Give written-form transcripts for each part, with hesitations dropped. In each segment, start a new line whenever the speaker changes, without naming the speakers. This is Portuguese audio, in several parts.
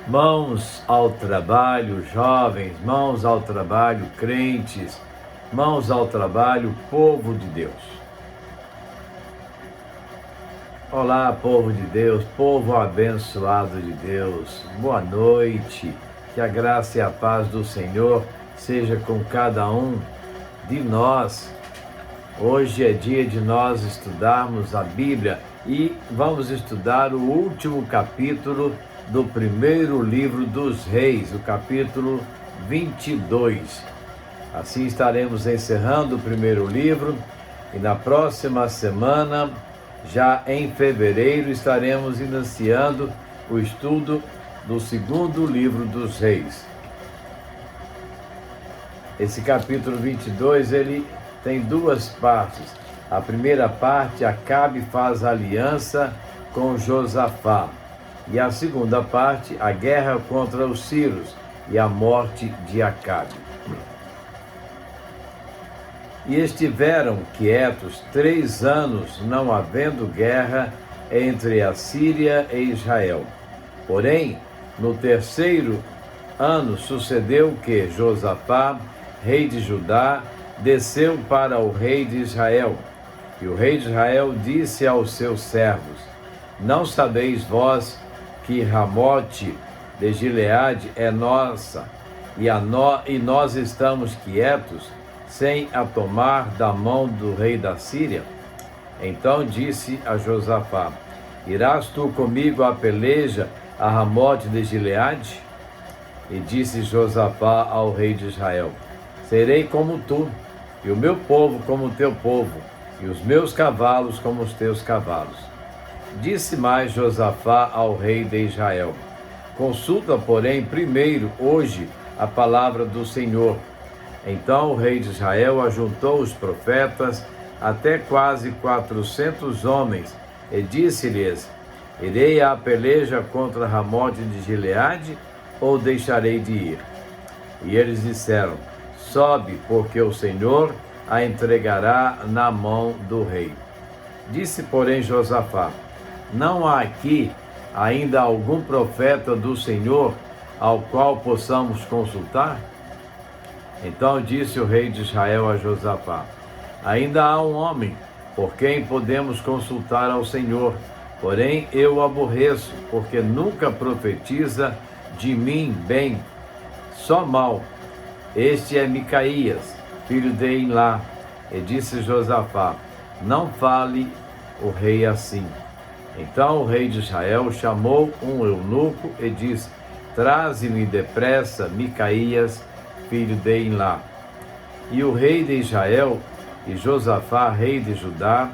Mãos ao trabalho, jovens, mãos ao trabalho, crentes, mãos ao trabalho, povo de Deus. Olá, povo de Deus, povo abençoado de Deus, boa noite, que a graça e a paz do Senhor seja com cada um de nós. Hoje é dia de nós estudarmos a Bíblia e vamos estudar o último capítulo do primeiro livro dos Reis, o capítulo 22. Assim estaremos encerrando o primeiro livro e na próxima semana, já em fevereiro, estaremos iniciando o estudo do segundo livro dos Reis. Esse capítulo 22, ele tem duas partes. A primeira parte, Acabe faz aliança com Josafá. E a segunda parte, a guerra contra os sírios e a morte de Acabe. E estiveram quietos 3 anos, não havendo guerra entre a Síria e Israel. Porém, no 3º ano sucedeu que Josafá, rei de Judá, desceu para o rei de Israel. E o rei de Israel disse aos seus servos: Não sabeis vós que Ramote de Gileade é nossa, e nós estamos quietos, sem a tomar da mão do rei da Síria? Então disse a Josafá: Irás tu comigo à peleja a Ramote de Gileade? E disse Josafá ao rei de Israel: Serei como tu, e o meu povo como o teu povo, e os meus cavalos como os teus cavalos. Disse mais Josafá ao rei de Israel: Consulta, porém, primeiro hoje a palavra do Senhor. Então o rei de Israel ajuntou os profetas, até quase 400 homens, e disse-lhes: Irei à peleja contra Ramote de Gileade, ou deixarei de ir? E eles disseram: Sobe, porque o Senhor a entregará na mão do rei. Disse, porém, Josafá: Não há aqui ainda algum profeta do Senhor ao qual possamos consultar? Então disse o rei de Israel a Josafá: Ainda há um homem por quem podemos consultar ao Senhor, porém eu o aborreço, porque nunca profetiza de mim bem, só mal. Este é Micaías, filho de Imlá. E disse Josafá: Não fale o rei assim. Então o rei de Israel chamou um eunuco e disse: Traze-me depressa Micaías, filho de Imlá. E o rei de Israel e Josafá, rei de Judá,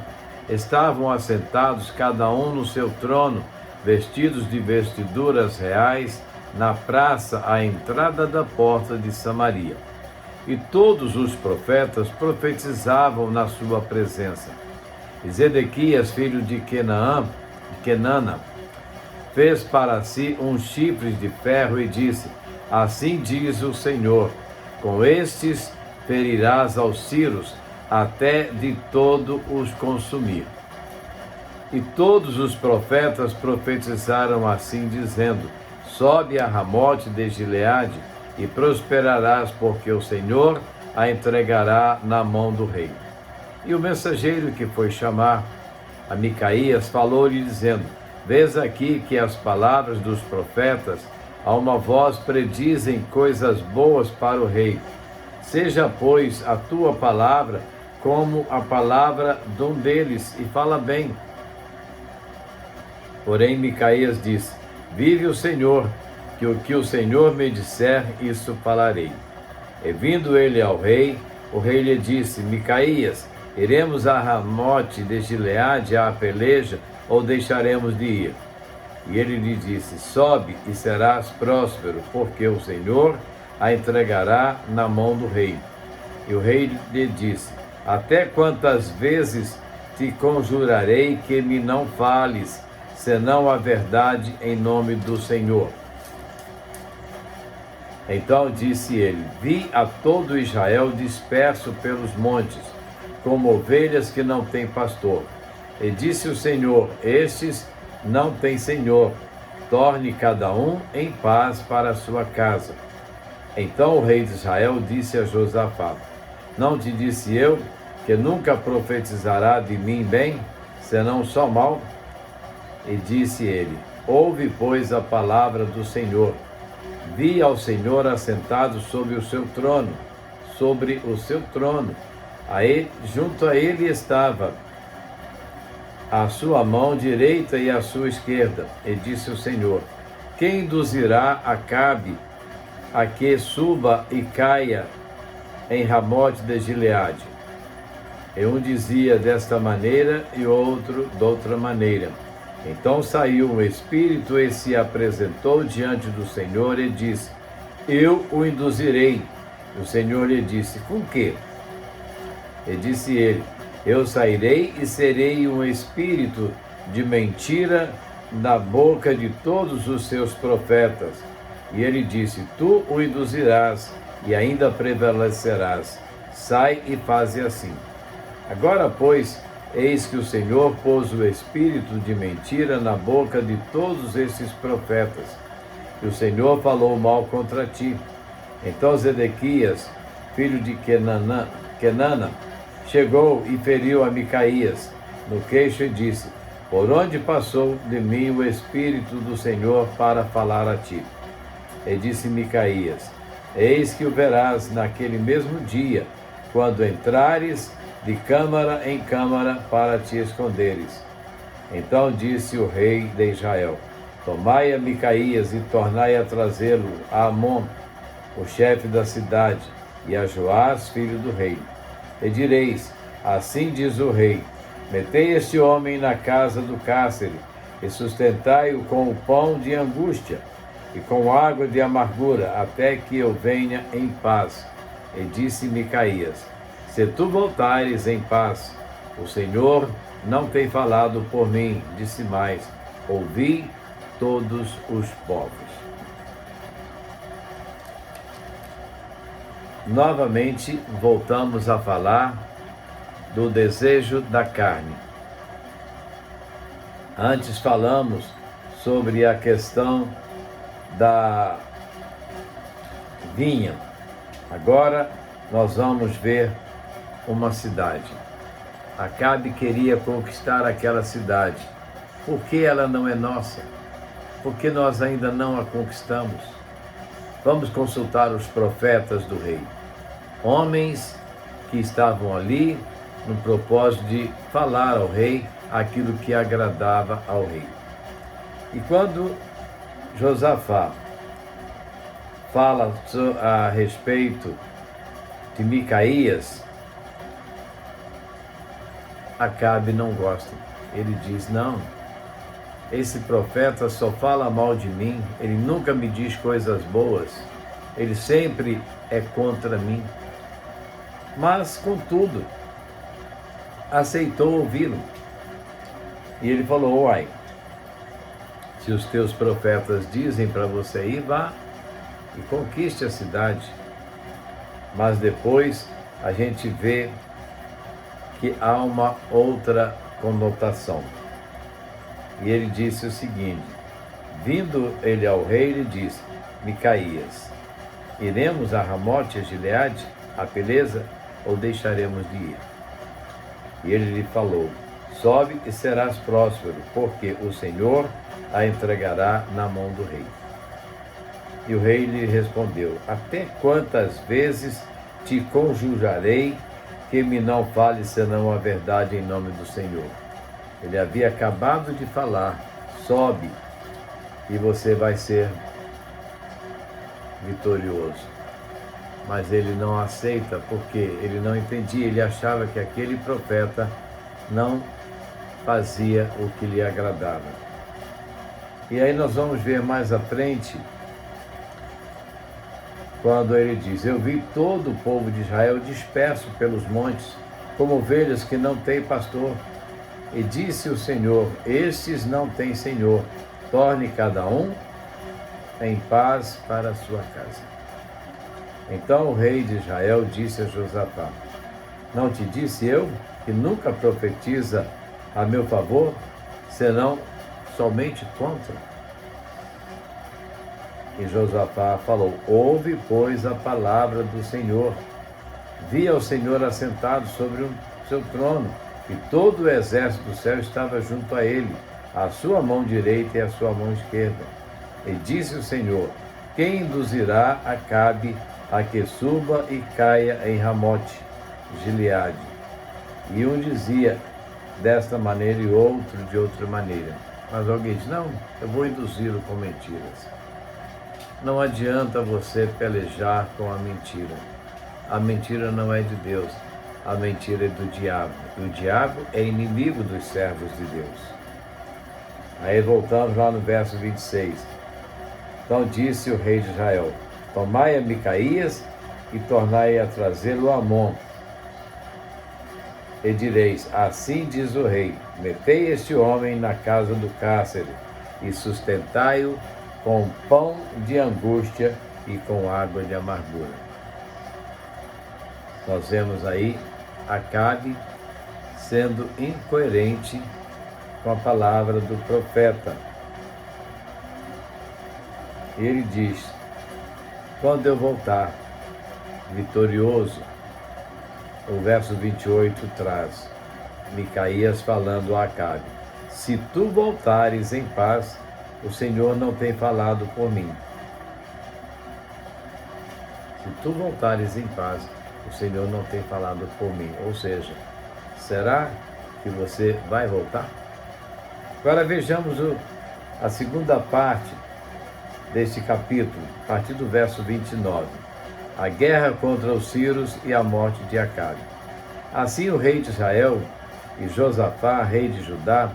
estavam assentados cada um no seu trono, vestidos de vestiduras reais, na praça à entrada da porta de Samaria. E todos os profetas profetizavam na sua presença. E Zedequias, filho de Kenana, fez para si uns chifres de ferro e disse: Assim diz o Senhor: Com estes ferirás aos sírios, até de todo os consumir. E todos os profetas profetizaram assim, dizendo: Sobe a Ramote de Gileade e prosperarás, porque o Senhor a entregará na mão do rei. E o mensageiro que foi chamar a Micaías falou-lhe, dizendo: Vês aqui que as palavras dos profetas a uma voz predizem coisas boas para o rei. Seja, pois, a tua palavra como a palavra de um deles, e fala bem. Porém Micaías disse: Vive o Senhor, que o que o Senhor me disser, isso falarei. E vindo ele ao rei, o rei lhe disse: Micaías, iremos a Ramote de Gileade à peleja, ou deixaremos de ir? E ele lhe disse: Sobe e serás próspero, porque o Senhor a entregará na mão do rei. E o rei lhe disse: Até quantas vezes te conjurarei que me não fales, senão a verdade em nome do Senhor? Então disse ele: Vi a todo Israel disperso pelos montes, como ovelhas que não têm pastor. E disse o Senhor: Estes não têm senhor, torne cada um em paz para a sua casa. Então o rei de Israel disse a Josafá: Não te disse eu que nunca profetizará de mim bem, senão só mal? E disse ele: Ouve, pois, a palavra do Senhor. Vi ao Senhor assentado sobre o seu trono, junto a ele estava a sua mão direita e a sua esquerda. E disse o Senhor: Quem induzirá Acabe a que suba e caia em Ramote de Gileade? E um dizia desta maneira e outro de outra maneira. Então saiu um espírito e se apresentou diante do Senhor e disse: Eu o induzirei. O Senhor lhe disse: Com quê? E disse ele: Eu sairei e serei um espírito de mentira na boca de todos os seus profetas. E ele disse: Tu o induzirás e ainda prevalecerás. Sai e faze assim. Agora, pois, eis que o Senhor pôs o espírito de mentira na boca de todos esses profetas, e o Senhor falou mal contra ti. Então Zedequias, filho de Kenana, chegou e feriu a Micaías no queixo e disse: Por onde passou de mim o espírito do Senhor para falar a ti? E disse Micaías: Eis que o verás naquele mesmo dia, quando entrares de câmara em câmara para te esconderes. Então disse o rei de Israel: Tomai a Micaías e tornai a trazê-lo a Amon, o chefe da cidade, e a Joás, filho do rei. E direis: Assim diz o rei: Metei este homem na casa do cárcere, e sustentai-o com o pão de angústia, e com água de amargura, até que eu venha em paz. E disse Micaías: Se tu voltares em paz, o Senhor não tem falado por mim. Disse mais: Ouvi todos os povos. Novamente voltamos a falar do desejo da carne. Antes falamos sobre a questão da vinha. Agora nós vamos ver uma cidade. Acabe queria conquistar aquela cidade. Por que ela não é nossa? Por que nós ainda não a conquistamos? Vamos consultar os profetas do rei. Homens que estavam ali no propósito de falar ao rei aquilo que agradava ao rei. E quando Josafá fala a respeito de Micaías, Acabe não gosta. Ele diz: Não, esse profeta só fala mal de mim, ele nunca me diz coisas boas, ele sempre é contra mim. Mas, contudo, aceitou ouvi-lo. E ele falou: Uai, se os teus profetas dizem para você ir, vá e conquiste a cidade. Mas depois a gente vê que há uma outra conotação. E ele disse o seguinte: vindo ele ao rei, ele disse: Micaías, iremos a Ramote, a Gileade, a Peleza, ou deixaremos de ir? E ele lhe falou: sobe e serás próspero, porque o Senhor a entregará na mão do rei. E o rei lhe respondeu: até quantas vezes te conjurarei que me não fale senão a verdade em nome do Senhor? Ele havia acabado de falar: sobe e você vai ser vitorioso. Mas ele não aceita, porque ele não entendia, ele achava que aquele profeta não fazia o que lhe agradava. E aí nós vamos ver mais à frente, quando ele diz: eu vi todo o povo de Israel disperso pelos montes, como ovelhas que não têm pastor. E disse o Senhor: estes não têm senhor, torne cada um em paz para a sua casa. Então o rei de Israel disse a Josafá: não te disse eu que nunca profetiza a meu favor, senão somente contra? E Josafá falou: ouve, pois, a palavra do Senhor. Via o Senhor assentado sobre o seu trono, e todo o exército do céu estava junto a ele, à sua mão direita e à sua mão esquerda. E disse o Senhor: quem induzirá Acabe a que suba e caia em Ramote, Gileade? E um dizia desta maneira e outro de outra maneira. Mas alguém diz: não, eu vou induzi-lo com mentiras. Não adianta você pelejar com a mentira. A mentira não é de Deus, a mentira é do diabo. E o diabo é inimigo dos servos de Deus. Aí voltamos lá no verso 26. Então disse o rei de Israel: tomai a Micaías e tornai a trazê-lo a Amon. E direis: assim diz o rei: metei este homem na casa do cárcere e sustentai-o com pão de angústia e com água de amargura. Nós vemos aí Acabe sendo incoerente com a palavra do profeta. Ele diz: quando eu voltar vitorioso, o verso 28 traz Micaías falando a Acabe: se tu voltares em paz, o Senhor não tem falado por mim. Se tu voltares em paz, o Senhor não tem falado por mim. Ou seja, será que você vai voltar? Agora vejamos a segunda parte deste capítulo, a partir do verso 29. A guerra contra os sírios e a morte de Acabe. Assim o rei de Israel e Josafá, rei de Judá,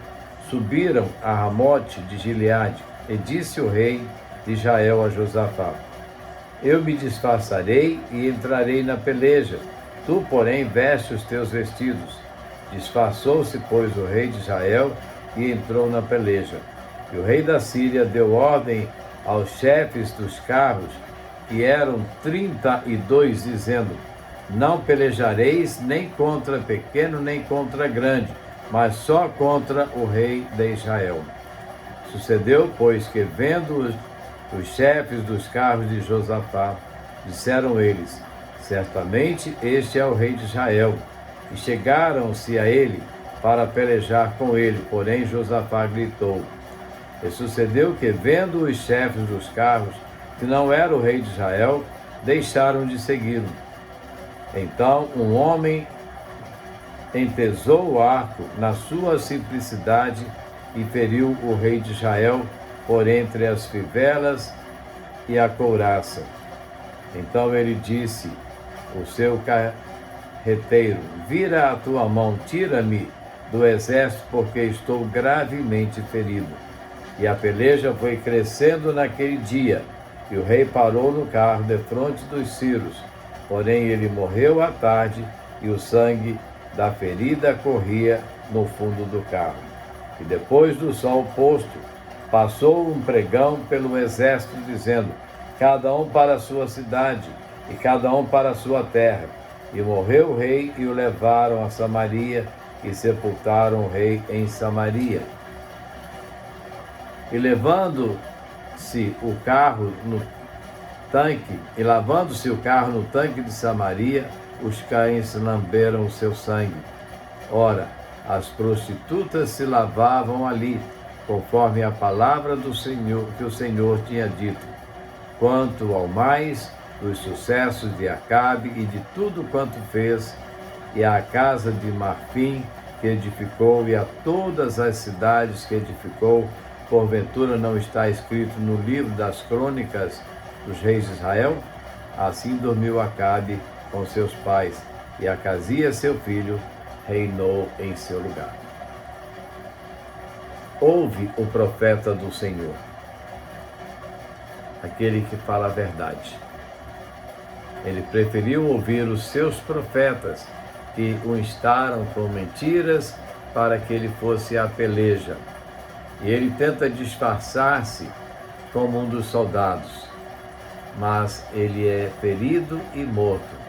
subiram a Ramote de Gileade, e disse o rei de Israel a Josafá: eu me disfarçarei e entrarei na peleja, tu, porém, veste os teus vestidos. Disfarçou-se, pois, o rei de Israel e entrou na peleja. E o rei da Síria deu ordem aos chefes dos carros, que eram 32, dizendo: não pelejareis nem contra pequeno, nem contra grande, mas só contra o rei de Israel. Sucedeu, pois, que vendo os chefes dos carros de Josafá, disseram eles: certamente este é o rei de Israel. E chegaram-se a ele para pelejar com ele, porém Josafá gritou. E sucedeu que, vendo os chefes dos carros que não era o rei de Israel, deixaram de segui-lo. Então um homem entesou o arco na sua simplicidade e feriu o rei de Israel por entre as fivelas e a couraça. Então ele disse o seu carreteiro: vira a tua mão, tira-me do exército, porque estou gravemente ferido. E a peleja foi crescendo naquele dia, e o rei parou no carro defronte dos sírios. Porém ele morreu à tarde, e o sangue da ferida corria no fundo do carro. E depois do sol posto, passou um pregão pelo exército, dizendo: cada um para a sua cidade, e cada um para a sua terra. E morreu o rei, e o levaram a Samaria, e sepultaram o rei em Samaria. E levando-se o carro no tanque, e lavando-se o carro no tanque de Samaria, os cães lamberam o seu sangue. Ora, as prostitutas se lavavam ali, conforme a palavra do Senhor, que o Senhor tinha dito. Quanto ao mais, dos sucessos de Acabe e de tudo quanto fez, e à casa de Marfim que edificou, e a todas as cidades que edificou, porventura não está escrito no livro das crônicas dos reis de Israel? Assim dormiu Acabe com seus pais, e Acasias, seu filho, reinou em seu lugar. Ouve o profeta do Senhor, aquele que fala a verdade. Ele preferiu ouvir os seus profetas, que o instaram com mentiras para que ele fosse à peleja. E ele tenta disfarçar-se como um dos soldados, mas ele é ferido e morto.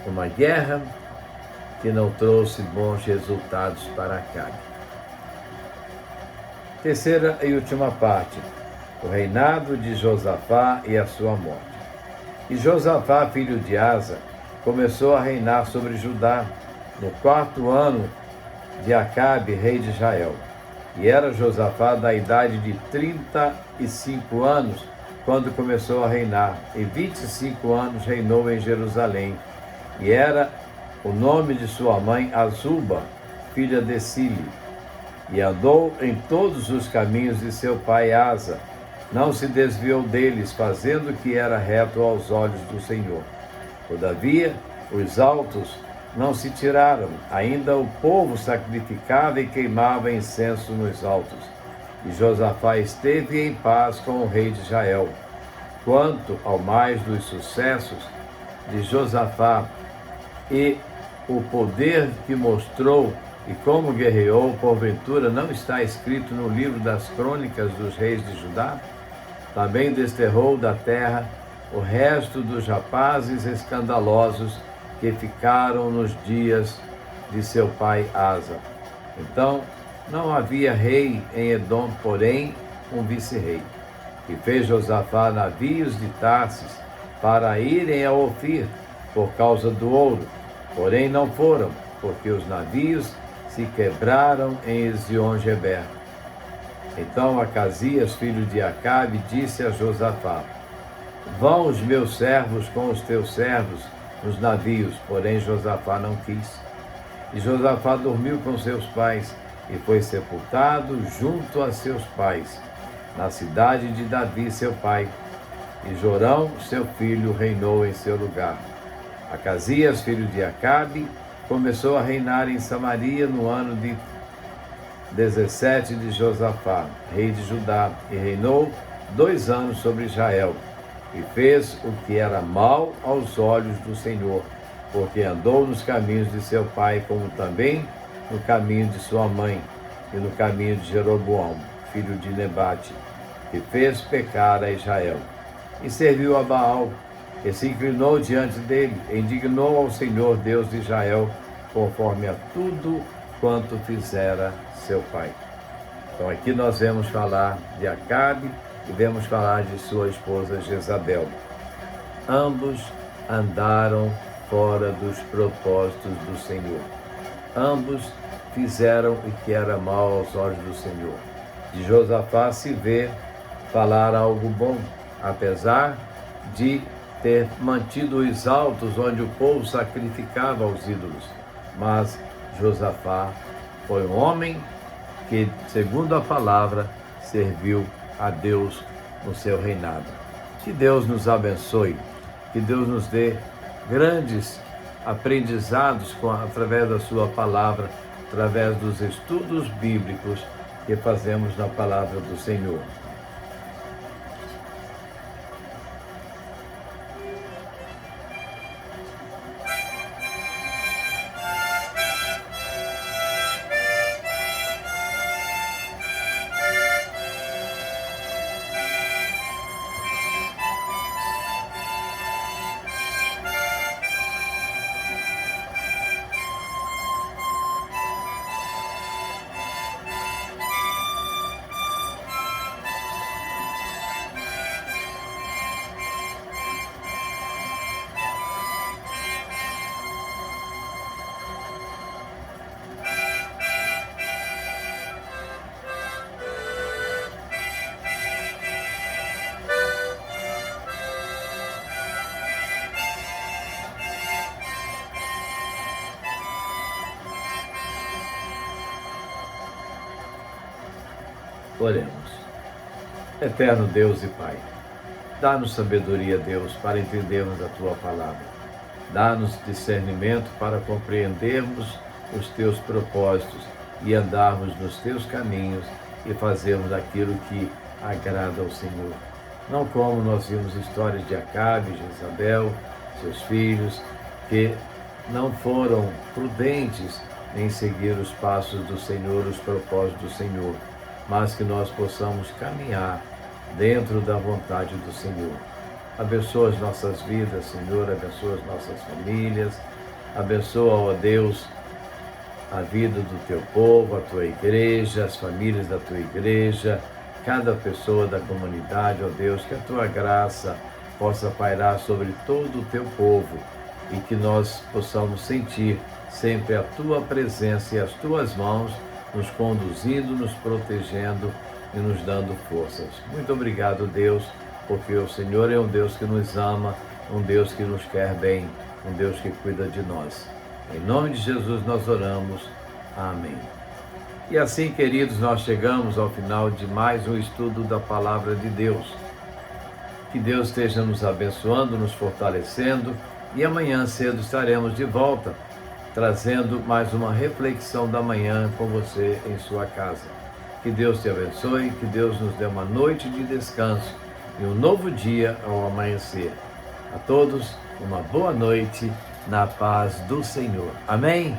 Uma guerra que não trouxe bons resultados para Acabe. Terceira e última parte. o reinado de Josafá e a sua morte. E Josafá, filho de Asa, começou a reinar sobre Judá no 4º ano de Acabe, rei de Israel. E era Josafá da idade de 35 anos, quando começou a reinar, e 25 anos reinou em Jerusalém. E era o nome de sua mãe Azuba, filha de Sili. E andou em todos os caminhos de seu pai Asa, não se desviou deles, fazendo o que era reto aos olhos do Senhor. Todavia, os altos não se tiraram, ainda o povo sacrificava e queimava incenso nos altos. E Josafá esteve em paz com o rei de Israel. Quanto ao mais dos sucessos de Josafá e o poder que mostrou e como guerreou, porventura não está escrito no livro das crônicas dos reis de Judá? Também desterrou da terra o resto dos rapazes escandalosos que ficaram nos dias de seu pai Asa. Então, não havia rei em Edom, porém um vice-rei. E fez Josafá navios de Tarsis para irem a Ofir por causa do ouro, porém não foram, porque os navios se quebraram em Ezion-Geber. Então Acasias, filho de Acabe, disse a Josafá: vão os meus servos com os teus servos nos navios, porém Josafá não quis. E Josafá dormiu com seus pais e foi sepultado junto a seus pais, na cidade de Davi, seu pai. E Jorão, seu filho, reinou em seu lugar. Acasias, filho de Acabe, começou a reinar em Samaria no ano de 17 de Josafá, rei de Judá, e reinou 2 anos sobre Israel. E fez o que era mal aos olhos do Senhor, porque andou nos caminhos de seu pai, como também no caminho de sua mãe, e no caminho de Jeroboão, filho de Nebate, que fez pecar a Israel. E serviu a Baal, e se inclinou diante dele, e indignou ao Senhor, Deus de Israel, conforme a tudo quanto fizera seu pai. Então aqui nós vemos falar de Acabe e vemos falar de sua esposa Jezabel. Ambos andaram fora dos propósitos do Senhor. Ambos fizeram o que era mal aos olhos do Senhor. De Josafá se vê falar algo bom, apesar de ter mantido os altos onde o povo sacrificava aos ídolos. Mas Josafá foi um homem que, segundo a palavra, serviu a Deus no seu reinado. Que Deus nos abençoe, que Deus nos dê grandes aprendizados através da sua palavra, através dos estudos bíblicos que fazemos na palavra do Senhor. Oremos. Eterno Deus e Pai, dá-nos sabedoria, Deus, para entendermos a Tua palavra. Dá-nos discernimento para compreendermos os Teus propósitos e andarmos nos Teus caminhos e fazermos aquilo que agrada ao Senhor. Não como nós vimos histórias de Acabe, Jezabel, seus filhos, que não foram prudentes em seguir os passos do Senhor, os propósitos do Senhor, mas que nós possamos caminhar dentro da vontade do Senhor. Abençoa as nossas vidas, Senhor, abençoa as nossas famílias, abençoa, ó Deus, a vida do Teu povo, a Tua igreja, as famílias da Tua igreja, cada pessoa da comunidade, ó Deus, que a tua graça possa pairar sobre todo o teu povo e que nós possamos sentir sempre a tua presença e as tuas mãos nos conduzindo, nos protegendo e nos dando forças. Muito obrigado, Deus, porque o Senhor é um Deus que nos ama, um Deus que nos quer bem, um Deus que cuida de nós. Em nome de Jesus nós oramos. Amém. E assim, queridos, nós chegamos ao final de mais um estudo da Palavra de Deus. Que Deus esteja nos abençoando, nos fortalecendo, e amanhã cedo estaremos de volta, trazendo mais uma reflexão da manhã com você em sua casa. Que Deus te abençoe, que Deus nos dê uma noite de descanso e um novo dia ao amanhecer. A todos, uma boa noite na paz do Senhor. Amém?